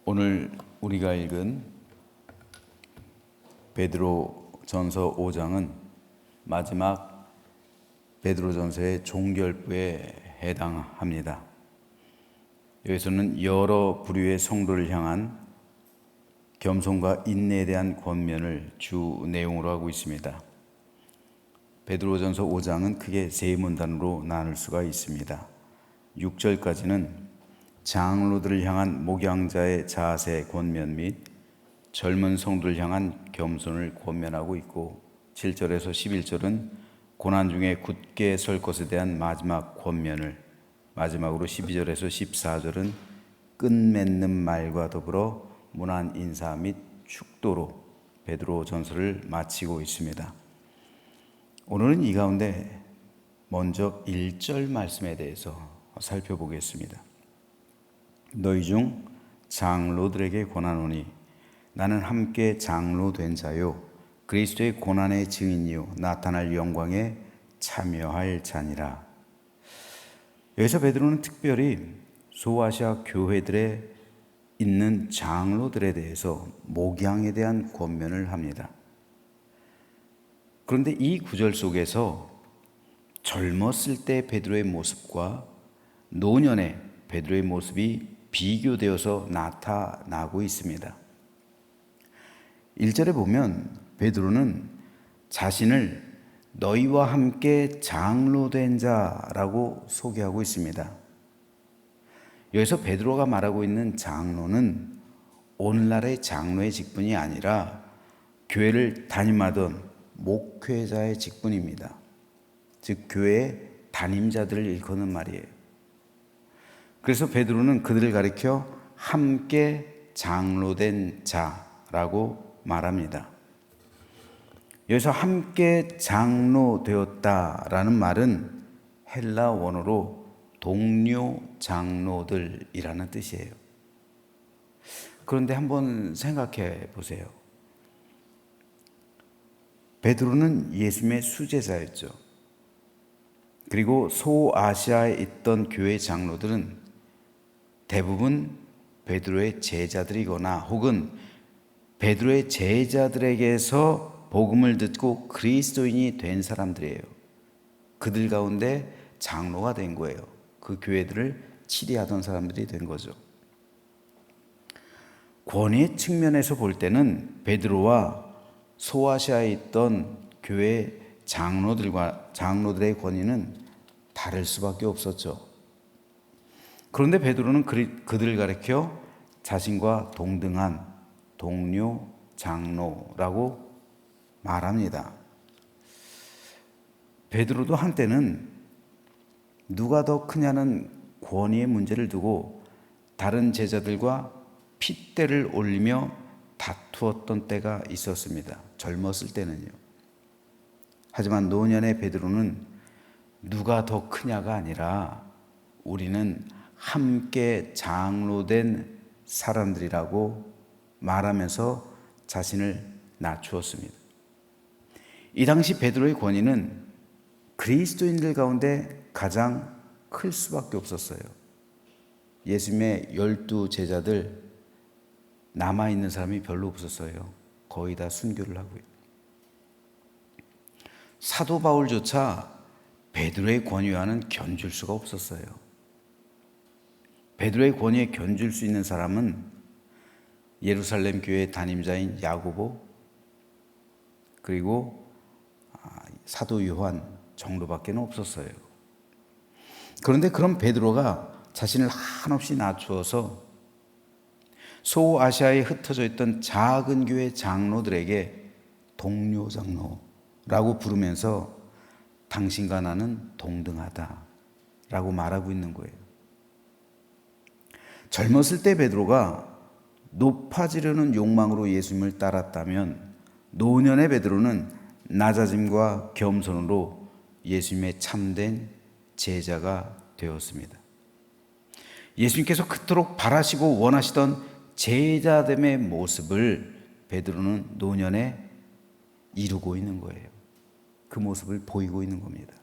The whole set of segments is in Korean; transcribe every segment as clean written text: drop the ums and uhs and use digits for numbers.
오늘 우리가 읽은 베드로전서 5장은 마지막 베드로전서의 종결부에 해당합니다. 여기서는 여러 부류의 성도를 향한 겸손과 인내에 대한 권면을 주 내용으로 하고 있습니다. 베드로전서 5장은 크게 세 문단으로 나눌 수가 있습니다. 6절까지는 장로들을 향한 목양자의 자세 권면 및 젊은 성도를 향한 겸손을 권면하고 있고, 7절에서 11절은 고난 중에 굳게 설 것에 대한 마지막 권면을, 마지막으로 12절에서 14절은 끝맺는 말과 더불어 문안 인사 및 축도로 베드로 전서를 마치고 있습니다. 오늘은 이 가운데 먼저 1절 말씀에 대해서 살펴보겠습니다. 너희 중 장로들에게 권하노니 나는 함께 장로 된 자요 그리스도의 고난의 증인이요 나타날 영광에 참여할 자니라. 여기서 베드로는 특별히 소아시아 교회들에 있는 장로들에 대해서 목양에 대한 권면을 합니다. 그런데 이 구절 속에서 젊었을 때 베드로의 모습과 노년의 베드로의 모습이 비교되어서 나타나고 있습니다. 1절에 보면 베드로는 자신을 너희와 함께 장로된 자라고 소개하고 있습니다. 여기서 베드로가 말하고 있는 장로는 오늘날의 장로의 직분이 아니라 교회를 담임하던 목회자의 직분입니다. 즉 교회의 담임자들을 일컫는 말이에요. 그래서 베드로는 그들을 가리켜 함께 장로된 자라고 말합니다. 여기서 함께 장로되었다라는 말은 헬라 원어로 동료 장로들이라는 뜻이에요. 그런데 한번 생각해 보세요. 베드로는 예수님의 수제자였죠. 그리고 소아시아에 있던 교회 장로들은 대부분 베드로의 제자들이거나 혹은 베드로의 제자들에게서 복음을 듣고 그리스도인이 된 사람들이에요. 그들 가운데 장로가 된 거예요. 그 교회들을 치리하던 사람들이 된 거죠. 권위의 측면에서 볼 때는 베드로와 소아시아에 있던 교회 장로들의 권위는 다를 수밖에 없었죠. 그런데 베드로는 그들을 가리켜 자신과 동등한 동료 장로라고 말합니다. 베드로도 한때는 누가 더 크냐는 권위의 문제를 두고 다른 제자들과 핏대를 올리며 다투었던 때가 있었습니다. 젊었을 때는요. 하지만 노년의 베드로는 누가 더 크냐가 아니라 우리는 함께 장로된 사람들이라고 말하면서 자신을 낮추었습니다. 이 당시 베드로의 권위는 그리스도인들 가운데 가장 클 수밖에 없었어요. 예수님의 12 제자들 남아있는 사람이 별로 없었어요. 거의 다 순교를 하고요. 사도 바울조차 베드로의 권위와는 견줄 수가 없었어요. 베드로의 권위에 견줄 수 있는 사람은 예루살렘 교회 담임자인 야고보 그리고 사도 요한 정도밖에 없었어요. 그런데 그런 베드로가 자신을 한없이 낮추어서 소아시아에 흩어져 있던 작은 교회 장로들에게 동료 장로라고 부르면서 당신과 나는 동등하다라고 말하고 있는 거예요. 젊었을 때 베드로가 높아지려는 욕망으로 예수님을 따랐다면 노년의 베드로는 낮아짐과 겸손으로 예수님의 참된 제자가 되었습니다. 예수님께서 그토록 바라시고 원하시던 제자됨의 모습을 베드로는 노년에 이루고 있는 거예요. 그 모습을 보이고 있는 겁니다.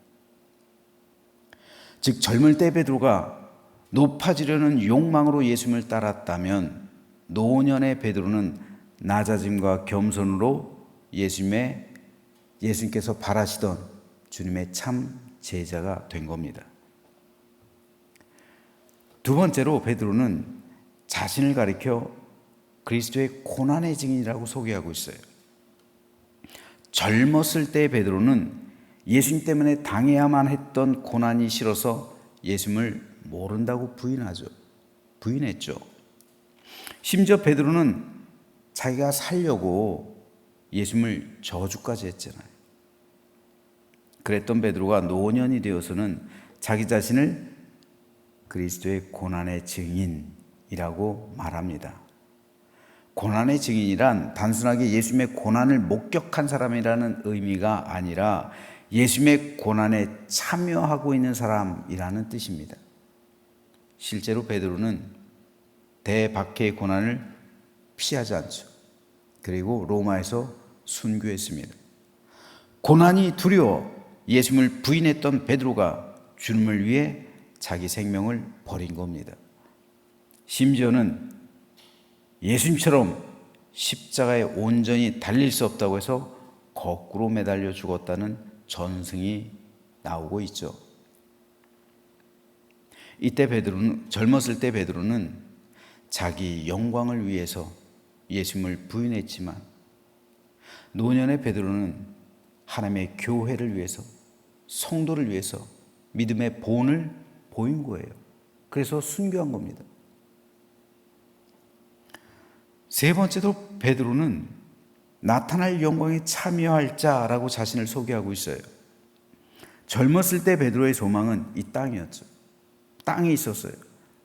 즉 젊을 때 베드로가 높아지려는 욕망으로 예수님을 따랐다면 노년의 베드로는 낮아짐과 겸손으로 예수님께서 바라시던 주님의 참 제자가 된 겁니다. 두 번째로 베드로는 자신을 가리켜 그리스도의 고난의 증인이라고 소개하고 있어요. 젊었을 때 베드로는 예수님 때문에 당해야만 했던 고난이 싫어서 예수님을 모른다고 부인했죠. 심지어 베드로는 자기가 살려고 예수님을 저주까지 했잖아요. 그랬던 베드로가 노년이 되어서는 자기 자신을 그리스도의 고난의 증인이라고 말합니다. 고난의 증인이란 단순하게 예수님의 고난을 목격한 사람이라는 의미가 아니라 예수님의 고난에 참여하고 있는 사람이라는 뜻입니다. 실제로 베드로는 대박해의 고난을 피하지 않죠. 그리고 로마에서 순교했습니다. 고난이 두려워 예수님을 부인했던 베드로가 주님을 위해 자기 생명을 버린 겁니다. 심지어는 예수님처럼 십자가에 온전히 달릴 수 없다고 해서 거꾸로 매달려 죽었다는 전승이 나오고 있죠. 이때 젊었을 때 베드로는 자기 영광을 위해서 예수님을 부인했지만 노년의 베드로는 하나님의 교회를 위해서, 성도를 위해서 믿음의 본을 보인 거예요. 그래서 순교한 겁니다. 세 번째로 베드로는 나타날 영광에 참여할 자라고 자신을 소개하고 있어요. 젊었을 때 베드로의 소망은 이 땅이었죠. 땅에 있었어요.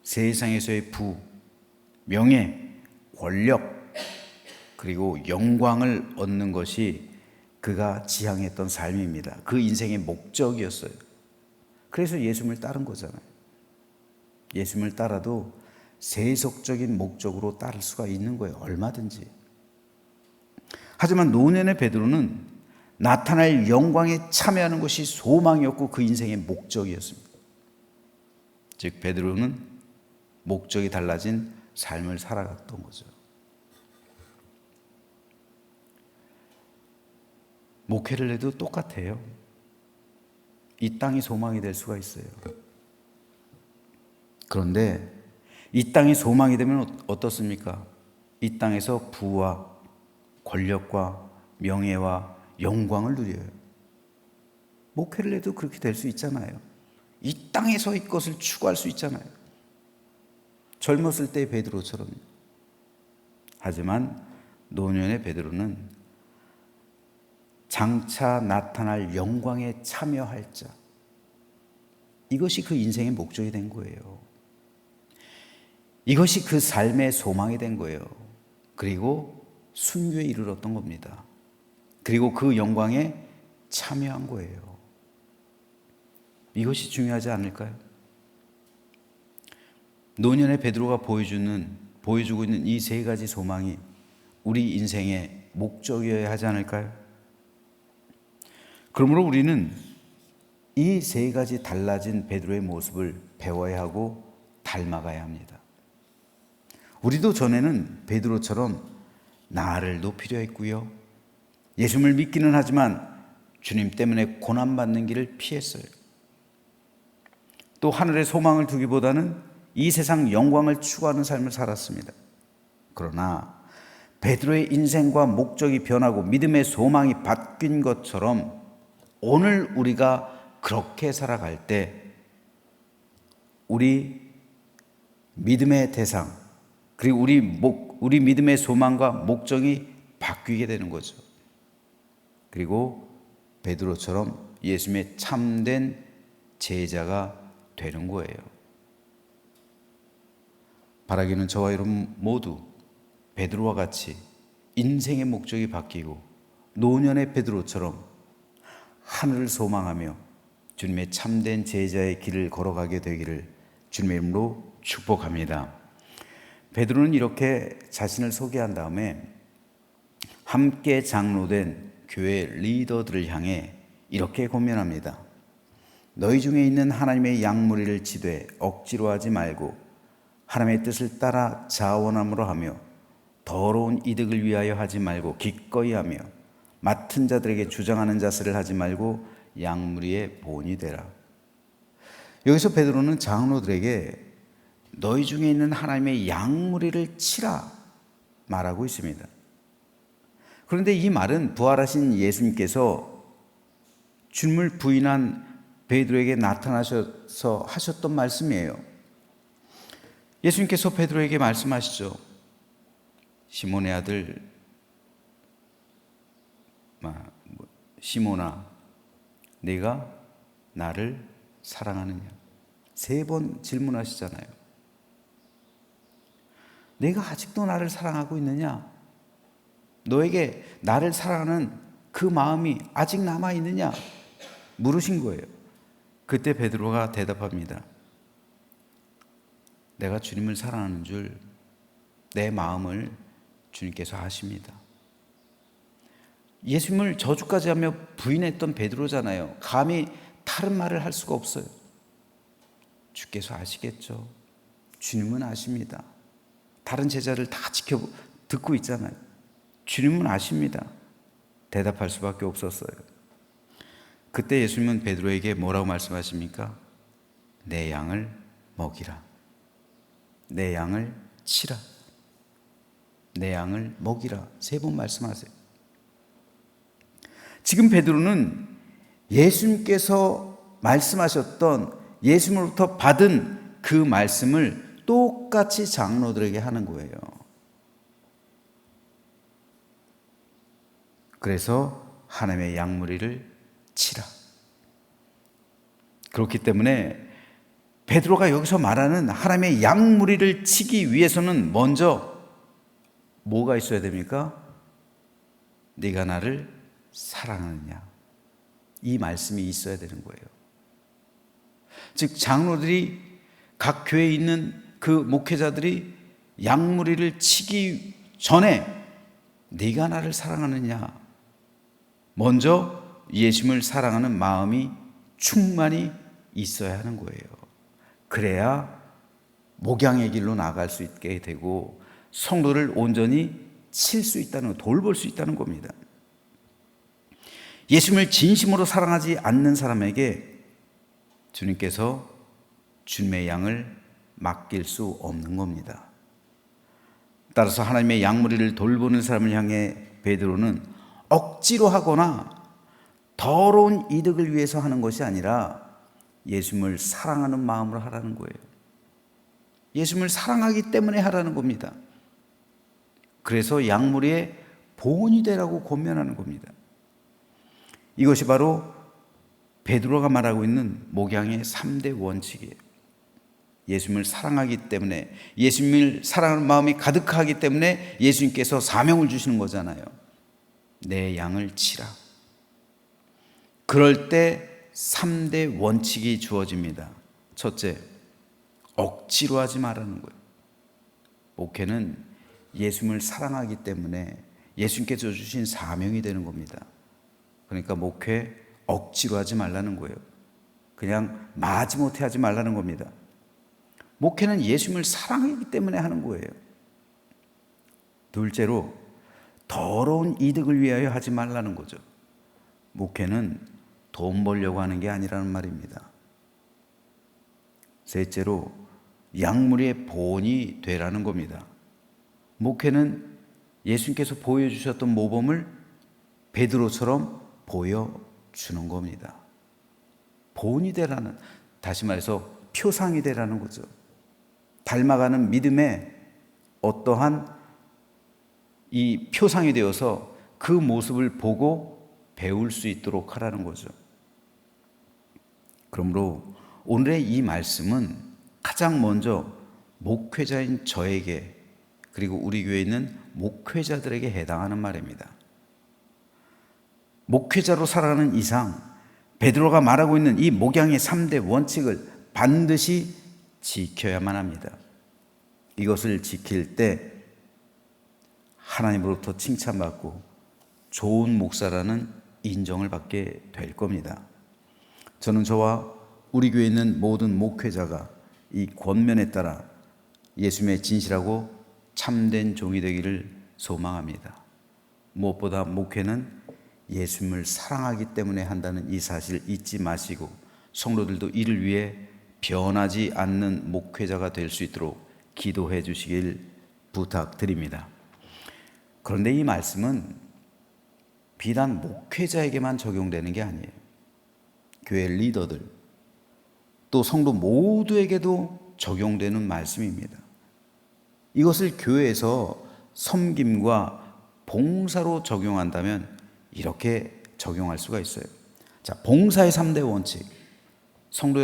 세상에서의 부, 명예, 권력, 그리고 영광을 얻는 것이 그가 지향했던 삶입니다. 그 인생의 목적이었어요. 그래서 예수님을 따른 거잖아요. 예수님을 따라도 세속적인 목적으로 따를 수가 있는 거예요. 얼마든지. 하지만 노년의 베드로는 나타날 영광에 참여하는 것이 소망이었고 그 인생의 목적이었습니다. 즉 베드로는 목적이 달라진 삶을 살아갔던 거죠. 목회를 해도 똑같아요. 이 땅이 소망이 될 수가 있어요. 그런데 이 땅이 소망이 되면 어떻습니까? 이 땅에서 부와 권력과 명예와 영광을 누려요. 목회를 해도 그렇게 될 수 있잖아요. 이 땅에서 이 것을 추구할 수 있잖아요. 젊었을 때의 베드로처럼. 하지만 노년의 베드로는 장차 나타날 영광에 참여할 자, 이것이 그 인생의 목적이 된 거예요. 이것이 그 삶의 소망이 된 거예요. 그리고 순교에 이르렀던 겁니다. 그리고 그 영광에 참여한 거예요. 이것이 중요하지 않을까요? 노년의 베드로가 보여주고 있는 이 세 가지 소망이 우리 인생의 목적이어야 하지 않을까요? 그러므로 우리는 이 세 가지 달라진 베드로의 모습을 배워야 하고 닮아가야 합니다. 우리도 전에는 베드로처럼 나를 높이려 했고요. 예수님을 믿기는 하지만 주님 때문에 고난받는 길을 피했어요. 또 하늘의 소망을 두기보다는 이 세상 영광을 추구하는 삶을 살았습니다. 그러나 베드로의 인생과 목적이 변하고 믿음의 소망이 바뀐 것처럼 오늘 우리가 그렇게 살아갈 때 우리 믿음의 대상, 그리고 우리 믿음의 소망과 목적이 바뀌게 되는 거죠. 그리고 베드로처럼 예수님의 참된 제자가 되는 거예요. 바라기는 저와 여러분 모두 베드로와 같이 인생의 목적이 바뀌고 노년의 베드로처럼 하늘을 소망하며 주님의 참된 제자의 길을 걸어가게 되기를 주님의 이름으로 축복합니다. 베드로는 이렇게 자신을 소개한 다음에 함께 장로된 교회 리더들을 향해 이렇게 권면합니다. 너희 중에 있는 하나님의 양무리를 치되 억지로 하지 말고 하나님의 뜻을 따라 자원함으로 하며 더러운 이득을 위하여 하지 말고 기꺼이 하며 맡은 자들에게 주장하는 자세를 하지 말고 양무리의 본이 되라. 여기서 베드로는 장로들에게 너희 중에 있는 하나님의 양무리를 치라 말하고 있습니다. 그런데 이 말은 부활하신 예수님께서 주님을 부인한 베드로에게 나타나셔서 하셨던 말씀이에요. 예수님께서 베드로에게 말씀하시죠. 시몬의 아들 시몬아, 네가 나를 사랑하느냐? 3번 질문하시잖아요. 내가 아직도 나를 사랑하고 있느냐? 너에게 나를 사랑하는 그 마음이 아직 남아 있느냐? 물으신 거예요. 그때 베드로가 대답합니다. 내가 주님을 사랑하는 줄 내 마음을 주님께서 아십니다. 예수님을 저주까지 하며 부인했던 베드로잖아요. 감히 다른 말을 할 수가 없어요. 주께서 아시겠죠. 주님은 아십니다. 다른 제자를 다 듣고 있잖아요. 주님은 아십니다. 대답할 수밖에 없었어요. 그때 예수님은 베드로에게 뭐라고 말씀하십니까? 내 양을 먹이라. 내 양을 치라. 내 양을 먹이라. 3번 말씀하세요. 지금 베드로는 예수님께서 말씀하셨던, 예수님으로부터 받은 그 말씀을 똑같이 장로들에게 하는 거예요. 그래서 하나님의 양무리를 치라. 그렇기 때문에 베드로가 여기서 말하는 하나님의 양무리를 치기 위해서는 먼저 뭐가 있어야 됩니까? 네가 나를 사랑하느냐? 이 말씀이 있어야 되는 거예요. 즉 장로들이, 각 교회에 있는 그 목회자들이 양무리를 치기 전에 네가 나를 사랑하느냐? 먼저 예수님을 사랑하는 마음이 충만히 있어야 하는 거예요. 그래야 목양의 길로 나갈 수 있게 되고 성도를 온전히 칠 수 있다는, 돌볼 수 있다는 겁니다. 예수님을 진심으로 사랑하지 않는 사람에게 주님께서 주님의 양을 맡길 수 없는 겁니다. 따라서 하나님의 양무리를 돌보는 사람을 향해 베드로는 억지로 하거나 더러운 이득을 위해서 하는 것이 아니라 예수님을 사랑하는 마음으로 하라는 거예요. 예수님을 사랑하기 때문에 하라는 겁니다. 그래서 양무리의 본이 되라고 권면하는 겁니다. 이것이 바로 베드로가 말하고 있는 목양의 3대 원칙이에요. 예수님을 사랑하기 때문에, 예수님을 사랑하는 마음이 가득하기 때문에 예수님께서 사명을 주시는 거잖아요. 내 양을 치라. 그럴 때 3대 원칙이 주어집니다. 첫째, 억지로 하지 말라는 거예요. 목회는 예수님을 사랑하기 때문에 예수님께서 주신 사명이 되는 겁니다. 그러니까 목회 억지로 하지 말라는 거예요. 그냥 마지못해 하지 말라는 겁니다. 목회는 예수님을 사랑하기 때문에 하는 거예요. 둘째로, 더러운 이득을 위하여 하지 말라는 거죠. 목회는 돈 벌려고 하는 게 아니라는 말입니다. 셋째로, 양무리의 본이 되라는 겁니다. 목회는 예수님께서 보여주셨던 모범을 베드로처럼 보여주는 겁니다. 본이 되라는, 다시 말해서 표상이 되라는 거죠. 닮아가는 믿음의 어떠한 이 표상이 되어서 그 모습을 보고 배울 수 있도록 하라는 거죠. 그러므로 오늘의 이 말씀은 가장 먼저 목회자인 저에게, 그리고 우리 교회에 있는 목회자들에게 해당하는 말입니다. 목회자로 살아가는 이상 베드로가 말하고 있는 이 목양의 3대 원칙을 반드시 지켜야만 합니다. 이것을 지킬 때 하나님으로부터 칭찬받고 좋은 목사라는 인정을 받게 될 겁니다. 저는 저와 우리 교회에 있는 모든 목회자가 이 권면에 따라 예수님의 진실하고 참된 종이 되기를 소망합니다. 무엇보다 목회는 예수님을 사랑하기 때문에 한다는 이 사실 잊지 마시고 성도들도 이를 위해 변하지 않는 목회자가 될 수 있도록 기도해 주시길 부탁드립니다. 그런데 이 말씀은 비단 목회자에게만 적용되는 게 아니에요. 교회 리더들 또 성도 모두에게도 적용되는 말씀입니다. 이것을 교회에서 섬김과 봉사로 적용한다면 이렇게 적용할 수가 있어요. 자, 봉사의 3대 원칙. 성도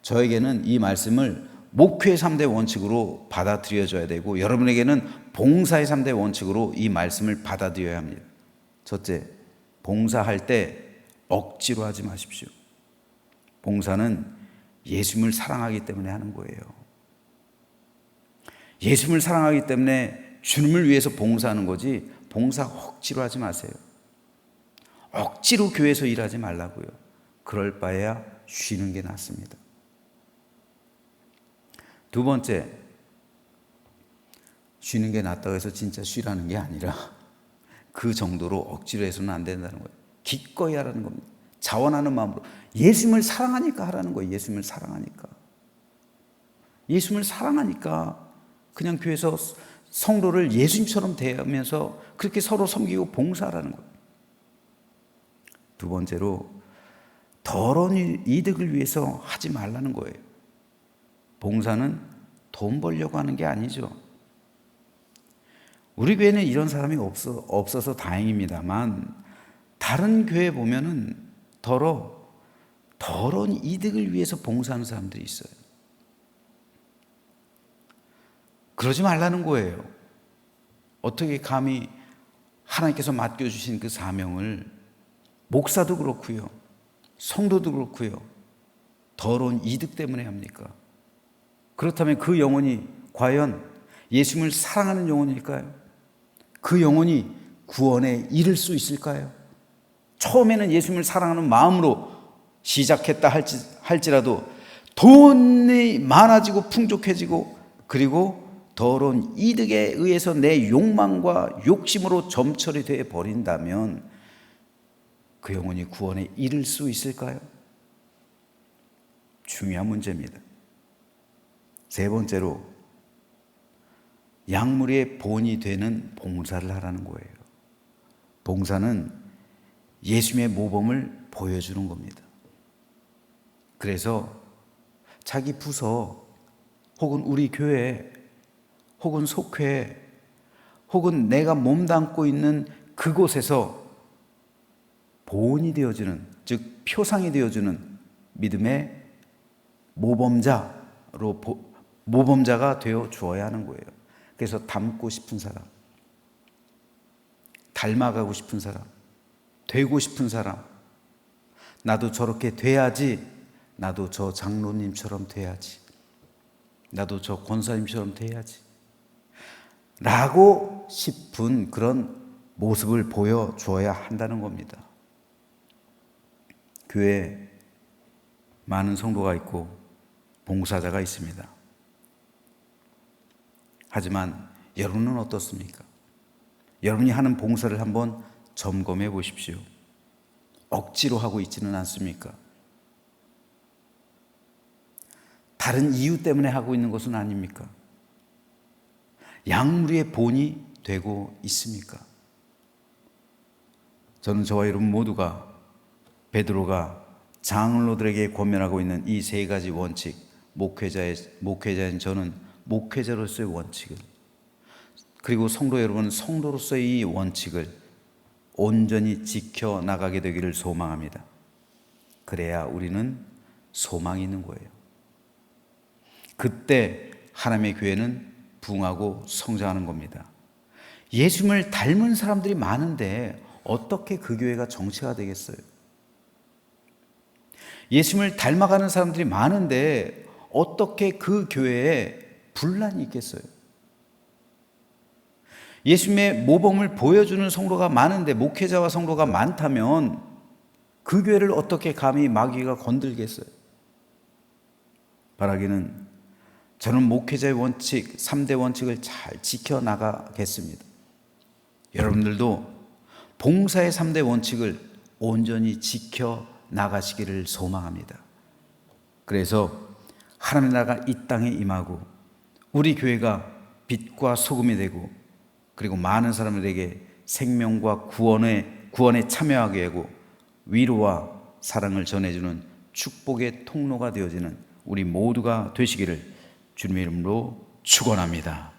저에게는 이 말씀을 목회의 3대 원칙으로 받아들여져야 되고 여러분에게는 봉사의 3대 원칙으로 이 말씀을 받아들여야 합니다. 첫째, 봉사할 때 억지로 하지 마십시오. 봉사는 예수님을 사랑하기 때문에 하는 거예요. 예수님을 사랑하기 때문에 주님을 위해서 봉사하는 거지 봉사 억지로 하지 마세요. 억지로 교회에서 일하지 말라고요. 그럴 바에야 쉬는 게 낫습니다. 두 번째, 쉬는 게 낫다고 해서 진짜 쉬라는 게 아니라 그 정도로 억지로 해서는 안 된다는 거예요. 기꺼이 하라는 겁니다. 자원하는 마음으로 예수님을 사랑하니까 하라는 거예요. 예수님을 사랑하니까. 예수님을 사랑하니까 그냥 교회에서 성도를 예수님처럼 대하면서 그렇게 서로 섬기고 봉사하라는 거예요. 두 번째로 더러운 이득을 위해서 하지 말라는 거예요. 봉사는 돈 벌려고 하는 게 아니죠. 우리 교회는 이런 사람이 없어서 다행입니다만 다른 교회 보면은 더러운 이득을 위해서 봉사하는 사람들이 있어요. 그러지 말라는 거예요. 어떻게 감히 하나님께서 맡겨주신 그 사명을 목사도 그렇고요, 성도도 그렇고요, 더러운 이득 때문에 합니까? 그렇다면 그 영혼이 과연 예수님을 사랑하는 영혼일까요? 그 영혼이 구원에 이를 수 있을까요? 처음에는 예수님을 사랑하는 마음으로 시작했다 할지라도 돈이 많아지고 풍족해지고 그리고 더러운 이득에 의해서 내 욕망과 욕심으로 점철이 되어 버린다면 그 영혼이 구원에 이를 수 있을까요? 중요한 문제입니다. 세 번째로 양무리의 본이 되는 봉사를 하라는 거예요. 봉사는 예수님의 모범을 보여주는 겁니다. 그래서 자기 부서 혹은 우리 교회 혹은 속회 혹은 내가 몸담고 있는 그곳에서 보온이 되어주는, 즉 표상이 되어주는 믿음의 모범자가 되어 주어야 하는 거예요. 그래서 닮고 싶은 사람, 닮아가고 싶은 사람, 되고 싶은 사람, 나도 저렇게 돼야지, 나도 저 장로님처럼 돼야지, 나도 저 권사님처럼 돼야지 라고 싶은 그런 모습을 보여줘야 한다는 겁니다. 교회에 많은 성도가 있고 봉사자가 있습니다. 하지만 여러분은 어떻습니까? 여러분이 하는 봉사를 한번 점검해 보십시오. 억지로 하고 있지는 않습니까? 다른 이유 때문에 하고 있는 것은 아닙니까? 양무리의 본이 되고 있습니까? 저는 저와 여러분 모두가 베드로가 장로들에게 권면하고 있는 이 세 가지 원칙, 목회자인 저는 목회자로서의 원칙을, 그리고 성도 여러분은 성도로서의 이 원칙을 온전히 지켜나가게 되기를 소망합니다. 그래야 우리는 소망이 있는 거예요. 그때 하나님의 교회는 부흥하고 성장하는 겁니다. 예수님을 닮은 사람들이 많은데 어떻게 그 교회가 정체가 되겠어요? 예수님을 닮아가는 사람들이 많은데 어떻게 그 교회에 분란이 있겠어요? 예수님의 모범을 보여주는 성도가 많은데 목회자와 성도가 많다면 그 교회를 어떻게 감히 마귀가 건들겠어요? 바라기는 저는 목회자의 원칙, 3대 원칙을 잘 지켜나가겠습니다. 여러분들도 봉사의 3대 원칙을 온전히 지켜나가시기를 소망합니다. 그래서 하나님의 나라가 이 땅에 임하고 우리 교회가 빛과 소금이 되고 그리고 많은 사람들에게 생명과 구원에 참여하게 하고 위로와 사랑을 전해주는 축복의 통로가 되어지는 우리 모두가 되시기를 주님의 이름으로 축원합니다.